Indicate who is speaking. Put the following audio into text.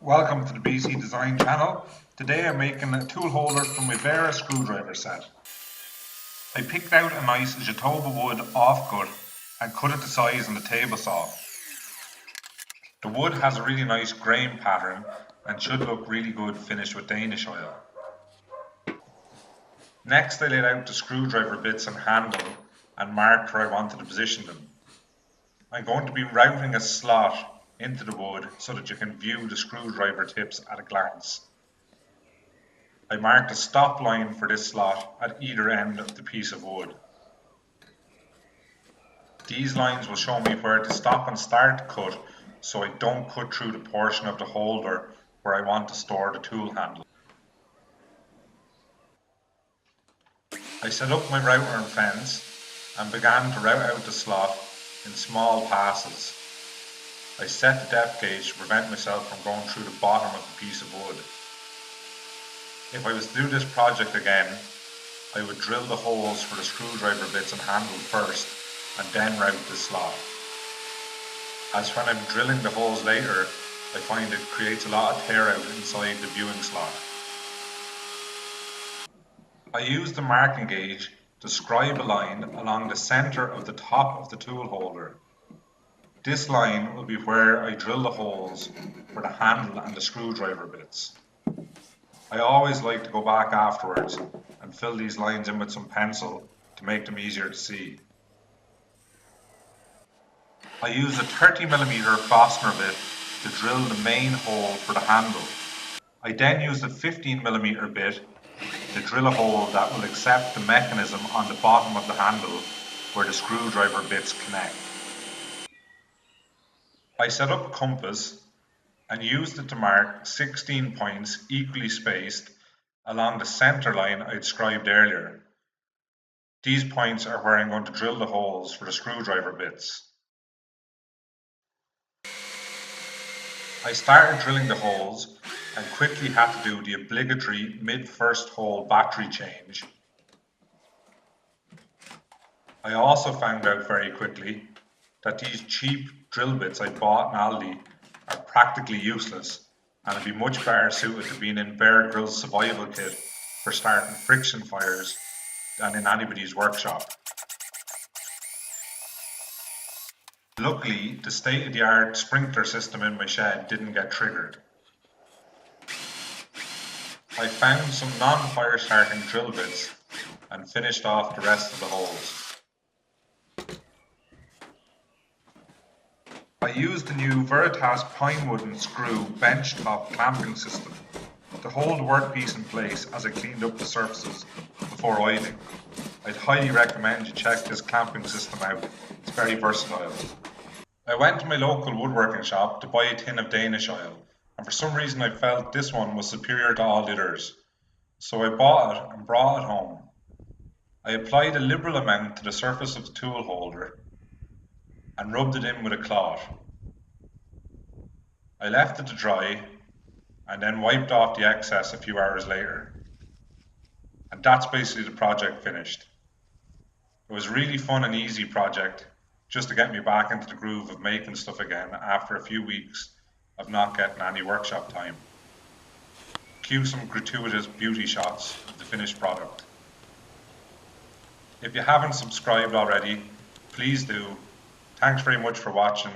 Speaker 1: Welcome to the BC Design channel. Today I'm making a tool holder from my Wera screwdriver set. I picked out a nice Jatoba wood offcut and cut it to size on the table saw. The wood has a really nice grain pattern and should look really good finished with Danish Oil. Next I laid out the screwdriver bits and handle and marked where I wanted to position them. I'm going to be routing a slot into the wood so that you can view the screwdriver tips at a glance. I marked a stop line for this slot at either end of the piece of wood. These lines will show me where to stop and start the cut so I don't cut through the portion of the holder where I want to store the tool handle. I set up my router and fence and began to route out the slot in small passes. I set the depth gauge to prevent myself from going through the bottom of the piece of wood. If I was to do this project again, I would drill the holes for the screwdriver bits and handle first and then route the slot. As when I'm drilling the holes later, I find it creates a lot of tear out inside the viewing slot. I used the marking gauge to scribe a line along the centre of the top of the tool holder. This line will be where I drill the holes for the handle and the screwdriver bits. I always like to go back afterwards and fill these lines in with some pencil to make them easier to see. I used a 30mm fastener bit to drill the main hole for the handle. I then used a 15mm bit to drill a hole that will accept the mechanism on the bottom of the handle where the screwdriver bits connect. I set up a compass and used it to mark 16 points equally spaced along the centre line I described earlier. These points are where I'm going to drill the holes for the screwdriver bits. I started drilling the holes and quickly had to do the obligatory mid-first hole battery change. I also found out very quickly that these cheap drill bits I bought in Aldi are practically useless and would be much better suited to being in Bear Grylls' survival kit for starting friction fires than in anybody's workshop. Luckily, the state-of-the-art sprinkler system in my shed didn't get triggered. I found some non-fire starting drill bits and finished off the rest of the holes. I used the new Veritas Pinewood and Screw bench top clamping system to hold the workpiece in place as I cleaned up the surfaces before oiling. I'd highly recommend you check this clamping system out, it's very versatile. I went to my local woodworking shop to buy a tin of Danish Oil, and for some reason I felt this one was superior to all the others. So I bought it and brought it home. I applied a liberal amount to the surface of the tool holder and rubbed it in with a cloth. I left it to dry and then wiped off the excess a few hours later. And that's basically the project finished. It was a really fun and easy project just to get me back into the groove of making stuff again after a few weeks of not getting any workshop time. Cue some gratuitous beauty shots of the finished product. If you haven't subscribed already, please do. Thanks very much for watching.